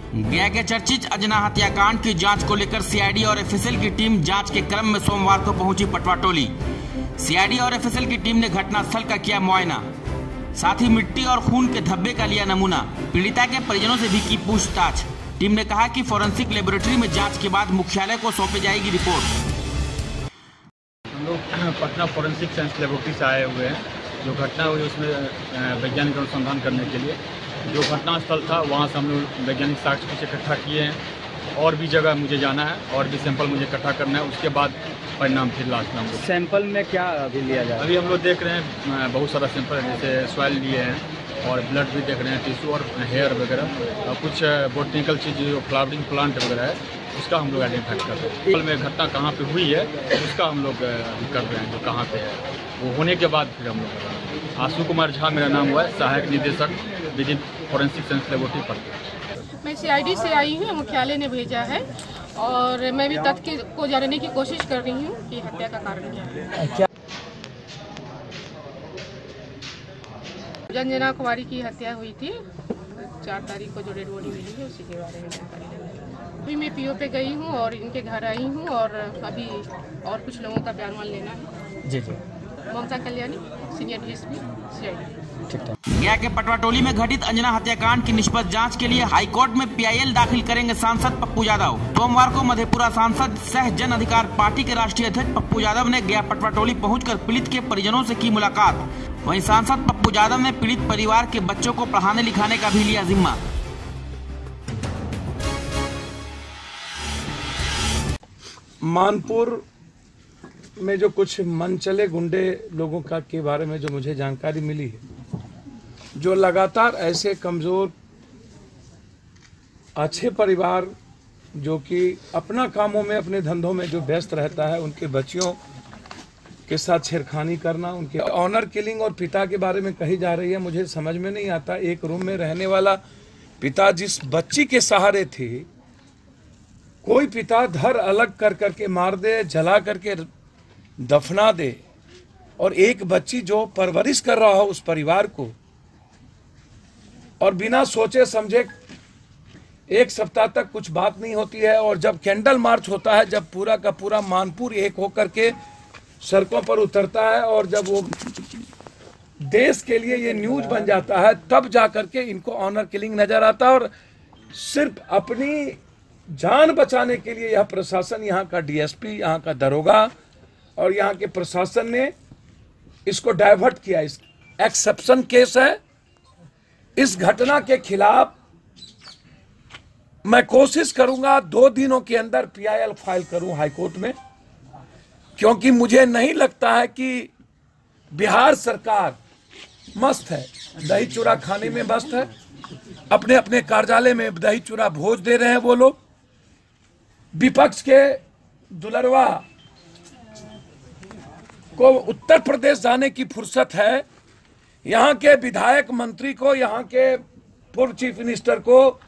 गया के चर्चित अंजना हत्याकांड की जांच को लेकर सीआईडी और एफएसएल की टीम जांच के क्रम में सोमवार को पहुंची पटवा टोली। सीआईडी और एफएसएल की टीम ने घटनास्थल का किया मुआयना, साथ ही मिट्टी और खून के धब्बे का लिया नमूना। पीड़िता के परिजनों से भी की पूछताछ। टीम ने कहा कि फोरेंसिक लेबोरेटरी में जांच के बाद मुख्यालय को सौंपी जाएगी रिपोर्ट। हम लोग पटना फोरेंसिक साइंस लेबोरेटरी से आए हुए हैं। जो घटना हुई उसमें वैज्ञानिक अनुसंधान करने के लिए जो घटनास्थल था वहाँ से हम लोग वैज्ञानिक साक्ष्य कुछ इकट्ठा किए हैं। और भी जगह मुझे जाना है और भी सैंपल मुझे इकट्ठा करना है, उसके बाद परिणाम फिर लास्ट में हम लोग। सैंपल में क्या अभी लिया जाए? अभी हम लोग देख रहे हैं बहुत सारा सैंपल, जैसे सॉइल लिए हैं और ब्लड भी देख रहे हैं, टिश्यू और हेयर वगैरह और कुछ बोटनिकल चीज़ जो फ्लावरिंग प्लांट वगैरह है उसका हम लोग आइडेंटिफाई कर रहे हैं। में घटना कहाँ पे हुई है उसका हम लोग कर रहे हैं, जो कहाँ पे है वो होने के बाद फिर हम लोग। आशु कुमार झा मेरा नाम हुआ है, सहायक निदेशक विधि फोरेंसिक साइंस लेबोरेटरी पर। मैं सीआईडी से आई हूँ, मुख्यालय ने भेजा है और मैं भी तथ्य को जानने की कोशिश कर रही हूँ कि हत्या का कारण क्या है। अंजना कुमारी की हत्या हुई थी 4 तारीख को, जो डेड बॉडी मिली है उसी के बारे में जानकारी लेना। अभी मैं पीओ पे गई हूँ और इनके घर आई हूँ और अभी और कुछ लोगों का बयान लेना है। जी जी। ममता कल्याणी, सीनियर डीएसपी, सीआईडी। गया के पटवा टोली में घटित अंजना हत्याकांड की निष्पक्ष जांच के लिए हाईकोर्ट में पीआईएल दाखिल करेंगे सांसद पप्पू यादव। सोमवार को मधेपुरा सांसद सह जन अधिकार पार्टी के राष्ट्रीय अध्यक्ष पप्पू यादव ने गया पटवा टोली पहुंचकर पीड़ित के परिजनों से की मुलाकात। वहीं सांसद पप्पू यादव ने पीड़ित परिवार के बच्चों को पढ़ाने लिखाने का भी लिया जिम्मा। मानपुर में जो कुछ मनचले गुंडे लोगों का के बारे में जो मुझे जानकारी मिली है, जो लगातार ऐसे कमज़ोर अच्छे परिवार जो कि अपना कामों में अपने धंधों में जो व्यस्त रहता है, उनके बच्चियों के साथ छेड़खानी करना, उनके ऑनर किलिंग और पिता के बारे में कही जा रही है। मुझे समझ में नहीं आता, एक रूम में रहने वाला पिता जिस बच्ची के सहारे थे, कोई पिता धर अलग कर करके मार दे, जला करके दफना दे, और एक बच्ची जो परवरिश कर रहा हो उस परिवार को, और बिना सोचे समझे 1 सप्ताह तक कुछ बात नहीं होती है। और जब कैंडल मार्च होता है, जब पूरा का पूरा मानपुर एक होकर के सड़कों पर उतरता है और जब वो देश के लिए ये न्यूज बन जाता है, तब जाकर के इनको ऑनर किलिंग नजर आता है। और सिर्फ अपनी जान बचाने के लिए यह प्रशासन, यहाँ का डीएसपी, यहाँ का दरोगा और यहाँ के प्रशासन ने इसको डाइवर्ट किया। इस एक्सेप्शन केस है। इस घटना के खिलाफ मैं कोशिश करूंगा 2 दिनों के अंदर पीआईएल फाइल करूं हाईकोर्ट में, क्योंकि मुझे नहीं लगता है कि बिहार सरकार मस्त है, दही चूड़ा खाने में मस्त है, अपने अपने कार्यालय में दही चूड़ा भोज दे रहे हैं वो लोग। विपक्ष के दुलरवा को उत्तर प्रदेश जाने की फुर्सत है, यहाँ के विधायक मंत्री को, यहाँ के पूर्व चीफ मिनिस्टर को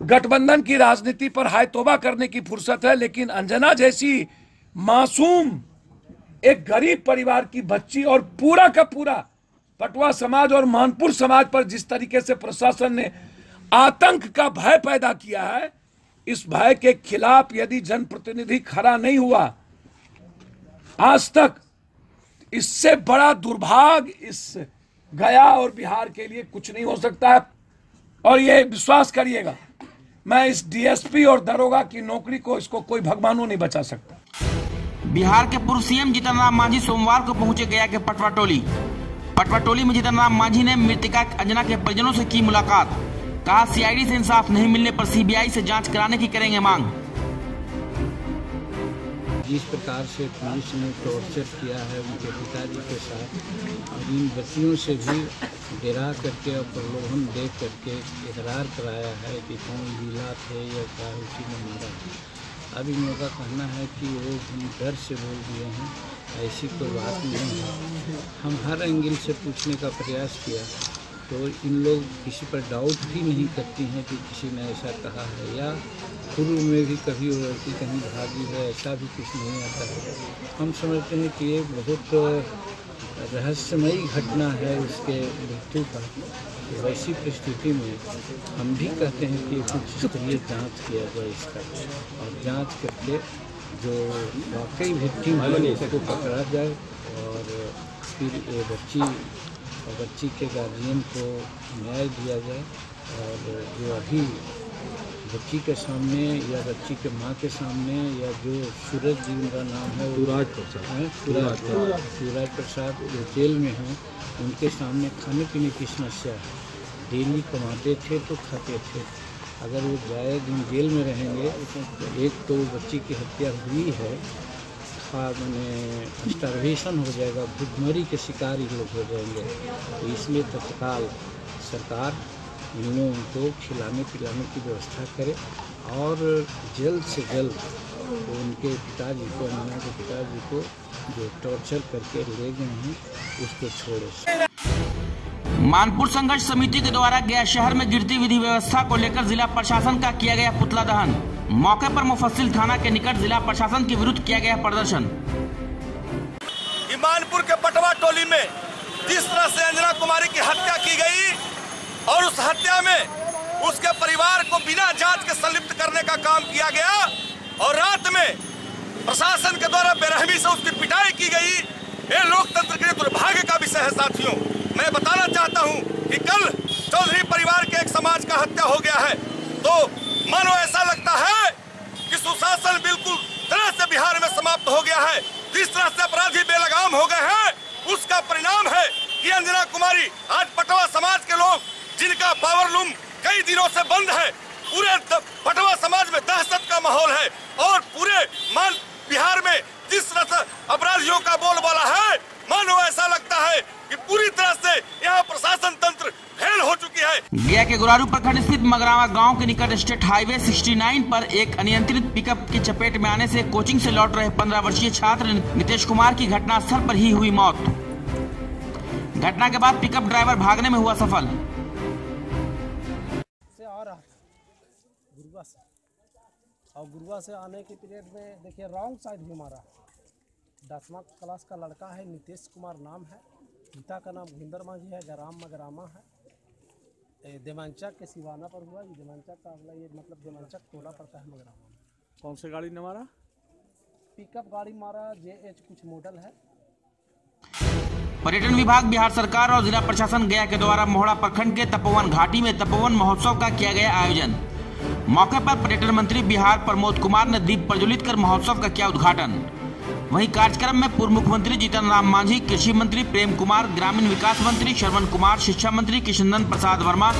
गठबंधन की राजनीति पर हाय तौबा करने की फुर्सत है। लेकिन अंजना जैसी मासूम एक गरीब परिवार की बच्ची और पूरा का पूरा पटवा समाज और मानपुर समाज पर जिस तरीके से प्रशासन ने आतंक का भय पैदा किया है, इस भय के खिलाफ यदि जनप्रतिनिधि खड़ा नहीं हुआ आज तक, इससे बड़ा दुर्भाग्य इस गया और बिहार के लिए कुछ नहीं हो सकता है। और ये विश्वास करिएगा, मैं इस डीएसपी और दरोगा की नौकरी को, इसको कोई भगवानों नहीं बचा सकता। बिहार के पूर्व सीएम जीतन राम मांझी सोमवार को पहुंचे गया के पटवा टोली। पटवा टोली में जीतन राम मांझी ने मृतका अंजना के परिजनों से की मुलाकात। कहा सीआईडी से इंसाफ नहीं मिलने पर सीबीआई से जांच कराने की करेंगे मांग। जिस प्रकार से पुलिस ने टॉर्चर किया है उनके पिताजी के साथ, और इन बच्चियों से भी डरा करके और प्रलोभन दे करके इकरार कराया है कि कौन लीला थे या क्या उसी ने मारा। अब इन लोगों का कहना है कि वो हम डर से बोल दिए हैं, ऐसी कोई बात नहीं है। हम हर एंगल से पूछने का प्रयास किया तो इन लोग किसी पर डाउट भी नहीं करती हैं कि किसी ने ऐसा कहा है, या पूर्व में भी कभी वो लड़की कहीं भागी है, ऐसा भी कुछ नहीं आता है। हम समझते हैं कि ये बहुत रहस्यमयी घटना है उसके मृत्यु का। वैसी परिस्थिति में हम भी कहते हैं कि कुछ स्तरीय जांच किया जाए इसका, और जांच करके जो वाकई विक्टिम है उसको पकड़ा जाए, और फिर ये बच्ची के गार्जियन को न्याय दिया जाए। और जो अभी बच्ची के सामने या बच्ची के माँ के सामने या जो सूरज जी उनका नाम है सूरज प्रसाद जो जेल में हैं, उनके सामने खाने पीने की समस्या है। डेली कमाते थे तो खाते थे, अगर वो जाए दिन जेल में रहेंगे तो एक तो बच्ची की हत्या हुई है, मैंने स्टारवेशन हो जाएगा, भूखमरी के शिकार ही लोग हो जाएंगे। तो इसलिए तत्काल सरकार इन लोगों को खिलाने पिलाने की व्यवस्था करे और जल्द से जल्द उनके पिताजी को, अन्ना के पिताजी को जो टॉर्चर करके ले गए हैं उसको छोड़े। मानपुर संघर्ष समिति के द्वारा गया शहर में गिरती विधि व्यवस्था को लेकर जिला प्रशासन का किया गया पुतला दहन। मौके पर मुफस्सिल थाना के निकट जिला प्रशासन के विरुद्ध किया गया प्रदर्शन। मानपुर के पटवा टोली में जिस तरह से अंजना कुमारी की हत्या की गई और उस हत्या में उसके परिवार को बिना जांच के संलिप्त करने का काम किया गया, और रात में प्रशासन के द्वारा बेरहमी से उसकी पिटाई की गई, ये लोकतंत्र के दुर्भाग्य का विषय है। साथियों, मैं बताना चाहता हूं कि कल चौधरी परिवार के एक समाज का हत्या हो गया है, तो मानो ऐसा लगता है कि सुशासन बिल्कुल तरह से बिहार में समाप्त हो गया है। जिस तरह से अपराधी बेलगाम हो गए हैं, उसका परिणाम है कि अंजना कुमारी, आज पटवा समाज के लोग जिनका पावर लूम कई दिनों से बंद है, पूरे पटवा समाज में दहशत का माहौल है, और पूरे बिहार में जिस तरह से अपराधियों का बोलबाला है, मानो ऐसा लगता है कि पूरी तरह से यहाँ प्रशासन तंत्र फेल हो चुकी है। गया के गुरारू प्रखंड स्थित मगरावा गांव के निकट स्टेट हाईवे 69 पर एक अनियंत्रित पिकअप की चपेट में आने से कोचिंग से लौट रहे 15 वर्षीय छात्र नीतीश कुमार की घटनास्थल पर ही हुई मौत। घटना के बाद पिकअप ड्राइवर भागने में हुआ सफल। गुरुआ से, और गुरुआ से आने के पीरियड में देखिए रॉन्ग साइड भी मारा। 10वां क्लास का लड़का है, नीतीश कुमार नाम है, पिता का नाम भुंदर माझी है, ग्राम मगरामा है। देवांचक के सिवाना पर हुआ, ये देवांचक का अगला ये मतलब देवांचक टोला पड़ता है मगरामा में। कौन सी गाड़ी ने मारा? पिकअप गाड़ी मारा, JH कुछ मॉडल है। पर्यटन विभाग, बिहार सरकार और जिला प्रशासन गया के द्वारा मोहड़ा प्रखंड के तपोवन घाटी में तपोवन महोत्सव का किया गया आयोजन। मौके पर पर्यटन मंत्री बिहार प्रमोद कुमार ने दीप प्रज्वलित कर महोत्सव का किया उद्घाटन। वहीं कार्यक्रम में पूर्व मुख्यमंत्री जीतन राम मांझी, कृषि मंत्री प्रेम कुमार, ग्रामीण विकास मंत्री श्रवण कुमार, शिक्षा मंत्री कृष्णनंदन प्रसाद वर्मा,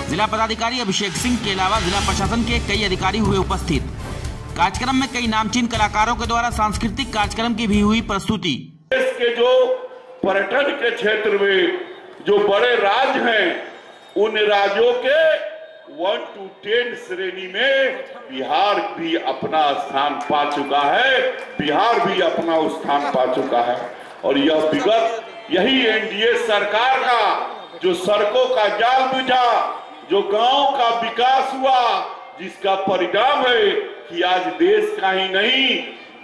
जिला पदाधिकारी अभिषेक सिंह के अलावा जिला प्रशासन के कई अधिकारी हुए उपस्थित। कार्यक्रम में कई नामचीन कलाकारों के द्वारा सांस्कृतिक कार्यक्रम की भी हुई प्रस्तुति। देश के जो पर्यटन के क्षेत्र में जो बड़े राज्य हैं, उन राज्यों के 1 to 10 श्रेणी में बिहार भी अपना स्थान पा चुका है, बिहार भी अपना स्थान पा चुका है। और यह विगत यही एनडीए सरकार का जो सड़कों का जाल बुझा, जो गांव का विकास हुआ, जिसका परिणाम है कि आज देश का ही नहीं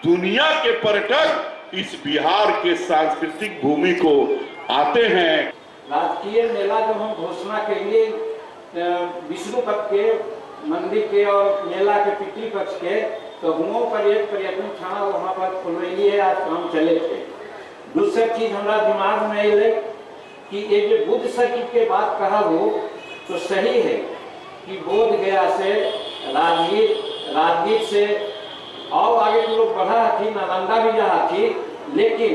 दुनिया के पर्यटक इस बिहार के सांस्कृतिक भूमि को आते हैं। राजकीय मेला जो हम घोषणा के लिए विष्णु पक्ष के मंदिर के और मेला के पितृ पक्ष के तो हुओं पर एक पर्यटन थाना वहाँ पर खुलवैली है, आज काम चले थे। दूसरी चीज हमारा दिमाग में ये कि एक जो बुद्ध सर्किट के बात कहा हो तो सही है कि बोध गया से राजगीर से और आगे तो लोग बढ़ा थी, नालंदा भी रहा थी, लेकिन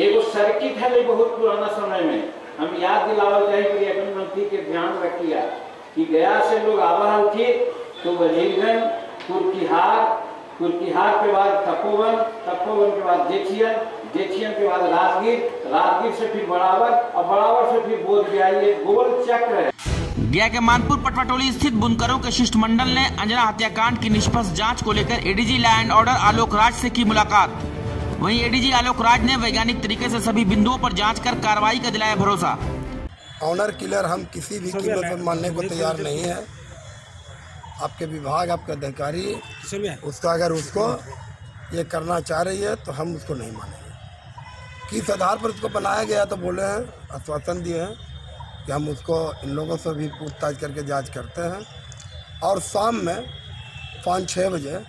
एक सर्किट है बहुत पुराना समय में हम याद दिलावल जाए पर्यटन मंत्री के ध्यान रखिया कि गया से लोग आवाहन थे तो वजीरगंज, कुर्किहार के बाद तपोवन के बाद जेठियन के बाद राजगीर से फिर बराबर और बराबर से फिर बोध गया। ये गोल चक्र है। गया के मानपुर पटवाटोली स्थित बुनकरों के शिष्टमंडल ने अंजना हत्याकांड की निष्पक्ष जांच को लेकर ADG law and order Alok Raj से की मुलाकात। वहीं एडीजी आलोक राज ने वैज्ञानिक तरीके से सभी बिंदुओं पर जांच कर कार्रवाई का दिलाया भरोसा। ऑनर किलर हम किसी भी कीमत पर मानने को तैयार नहीं है। आपके विभाग, आपके अधिकारी उसका अगर उसको ये करना चाह रही है तो हम उसको नहीं मानेंगे। किस आधार पर उसको बनाया गया तो बोले हैं, आश्वासन दिए हैं कि हम उसको इन लोगों से भी पूछताछ करके जांच करते हैं। और शाम में 5-6 बजे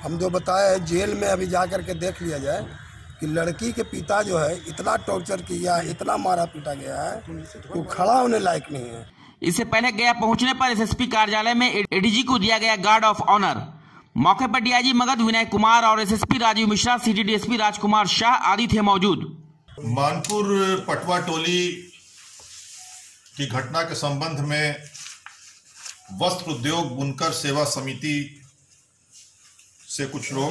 हम जो बताए हैं जेल में अभी जा कर के देख लिया जाए कि लड़की के पिता जो है इतना टॉर्चर किया, इतना मारा पीटा गया है तो खड़ा होने लायक नहीं है। इससे पहले गया पहुंचने पर एसएसपी कार्यालय में एडीजी को दिया गया गार्ड ऑफ ऑनर। मौके पर डीआईजी मगध विनय कुमार और SSP Rajeev Mishra, city DSP Rajkumar Shah आदि थे मौजूद। मानपुर पटवा टोली की घटना के संबंध में वस्त्र उद्योग बुनकर सेवा समिति से कुछ लोग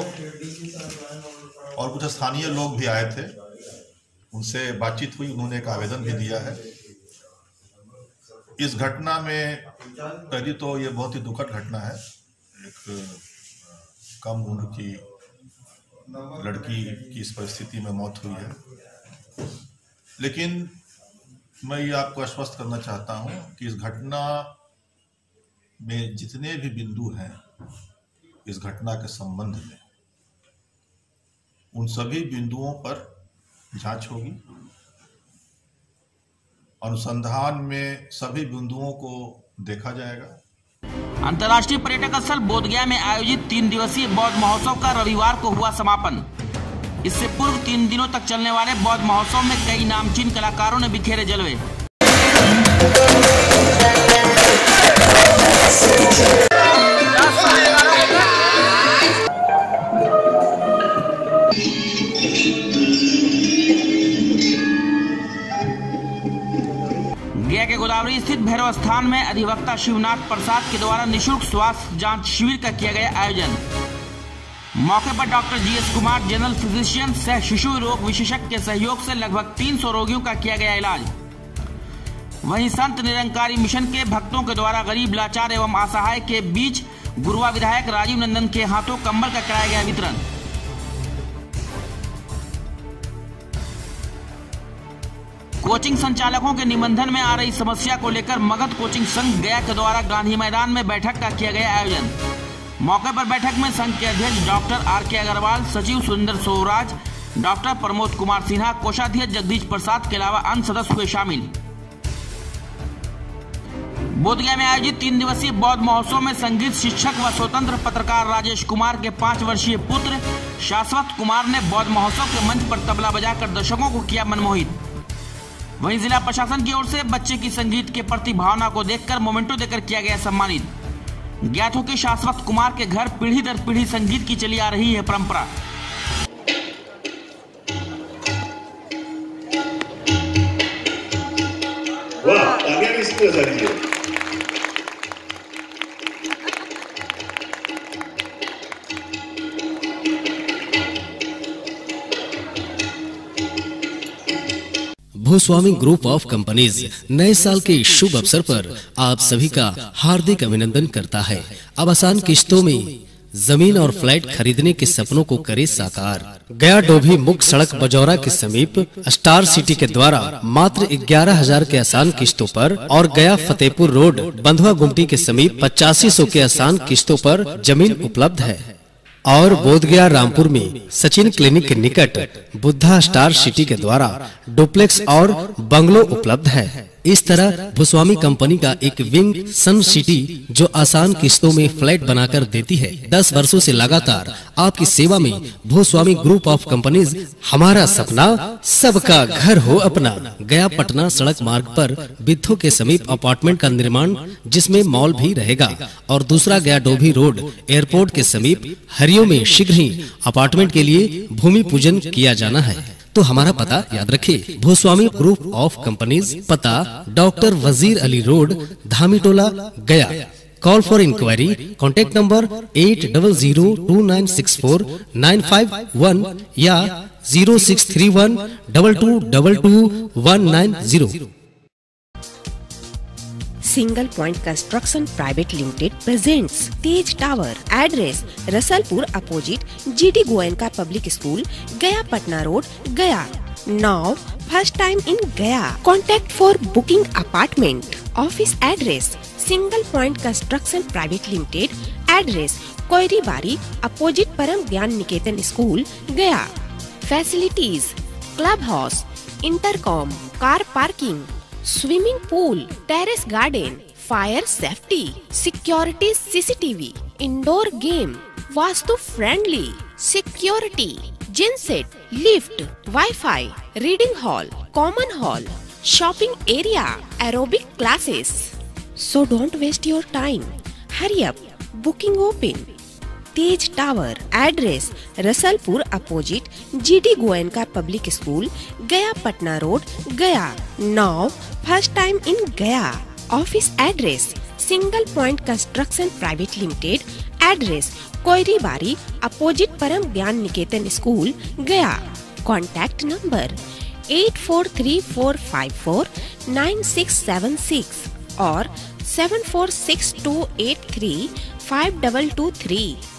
और कुछ स्थानीय लोग भी आए थे, उनसे बातचीत हुई, उन्होंने एक आवेदन भी दिया है। इस घटना में पहली तो ये बहुत ही दुखद घटना है, एक कम उम्र की लड़की की इस परिस्थिति में मौत हुई है। लेकिन मैं ये आपको आश्वस्त करना चाहता हूँ कि इस घटना में जितने भी बिंदु हैं इस घटना के संबंध में, उन सभी बिंदुओं पर जांच होगी। अनुसंधान में सभी बिंदुओं को देखा जाएगा। अंतर्राष्ट्रीय पर्यटक स्थल बोधगया में आयोजित 3 दिवसीय बौद्ध महोत्सव का रविवार को हुआ समापन। इससे पूर्व 3 दिनों तक चलने वाले बौद्ध महोत्सव में कई नामचीन कलाकारों ने बिखेरे जलवे। गया के गोदावरी स्थित भैरव स्थान में अधिवक्ता शिवनाथ प्रसाद के द्वारा निःशुल्क स्वास्थ्य जांच शिविर का किया गया आयोजन। मौके पर doctor GS Kumar, general physician सह शिशु रोग विशेषज्ञ के सहयोग से लगभग 300 रोगियों का किया गया इलाज। वहीं संत निरंकारी मिशन के भक्तों के द्वारा गरीब, लाचार एवं असहाय के बीच गुरुवा विधायक राजीव नंदन के हाथों कंबल का कराया गया वितरण। कोचिंग संचालकों के निबंधन में आ रही समस्या को लेकर मगध कोचिंग संघ गया के द्वारा गांधी मैदान में बैठक का किया गया आयोजन। मौके पर बैठक में संघ के अध्यक्ष डॉक्टर आर.के. अग्रवाल, सचिव सुरेंद्र सोहराज, डॉक्टर प्रमोद कुमार सिन्हा, कोषाध्यक्ष जगदीश प्रसाद के अलावा अन्य सदस्य हुए शामिल। बोधगया में आयोजित 3 दिवसीय बौद्ध महोत्सव में संगीत शिक्षक व स्वतंत्र पत्रकार राजेश कुमार के 5 वर्षीय पुत्र शाश्वत कुमार ने बौद्ध महोत्सव के मंच पर तबला बजाकर दर्शकों को किया मनमोहित। वहीं जिला प्रशासन की ओर से बच्चे की संगीत के प्रति भावना को देखकर मोमेंटो देकर किया गया सम्मानित। ज्ञात हो कि शाश्वत कुमार के घर पीढ़ी दर पीढ़ी संगीत की चली आ रही है परंपरा। वाह, आगे किसको जानिए? भूस्वामी ग्रुप ऑफ कंपनीज नए साल के शुभ अवसर पर आप सभी का हार्दिक अभिनंदन करता है। अब आसान किश्तों में जमीन और फ्लैट खरीदने के सपनों को करे साकार। गया डोभी मुख्य सड़क बजौरा के समीप स्टार सिटी के द्वारा मात्र 11,000 के आसान किश्तों पर और गया फतेहपुर रोड बंधुआ गुमटी के समीप 8500 के आसान किश्तों पर जमीन उपलब्ध है। और बोधगया रामपुर में सचिन क्लिनिक के निकट बुद्धा स्टार सिटी के द्वारा डुप्लेक्स और बंगलो उपलब्ध है। इस तरह भूस्वामी कंपनी का एक विंग सन सिटी जो आसान किस्तों में फ्लैट बनाकर देती है। 10 वर्षों से लगातार आपकी सेवा में भूस्वामी ग्रुप ऑफ कंपनीज। हमारा सपना सबका घर हो अपना। गया पटना सड़क मार्ग पर बिथो के समीप अपार्टमेंट का निर्माण जिसमें मॉल भी रहेगा और दूसरा गया डोभी रोड एयरपोर्ट के समीप हरियो में शीघ्र ही अपार्टमेंट के लिए भूमि पूजन किया जाना है। तो हमारा पता याद रखें, भूस्वामी ग्रुप ऑफ कंपनीज, पता doctor Wazir Ali road, Dhamitola, Gaya. Call for enquiry, contact number 8000296495 या 0631222190। Single point construction private limited presents Tej tower. Address Rasalpur opposite GD Goenka public school, Gaya Patna road, Gaya. Now first time in Gaya. Contact for booking apartment. Office address single point construction private limited. Address Koiri Bari opposite Param Gyan Niketan school, Gaya. Facilities club house, intercom, car parking, swimming pool, terrace garden, fire safety, security CCTV, indoor game, vastu friendly, security, genset, lift, wifi, reading hall, common hall, shopping area, aerobic classes. So don't waste your time. Hurry up. Booking open. Tej tower. Address Rasalpur opposite GD Goenka public school, Gaya Patna road, Gaya. Now first time in Gaya. Office address single point construction private limited. Address Koiribari opposite Param Gyan Niketan school, Gaya. Contact number 8434549676 और 7462835223.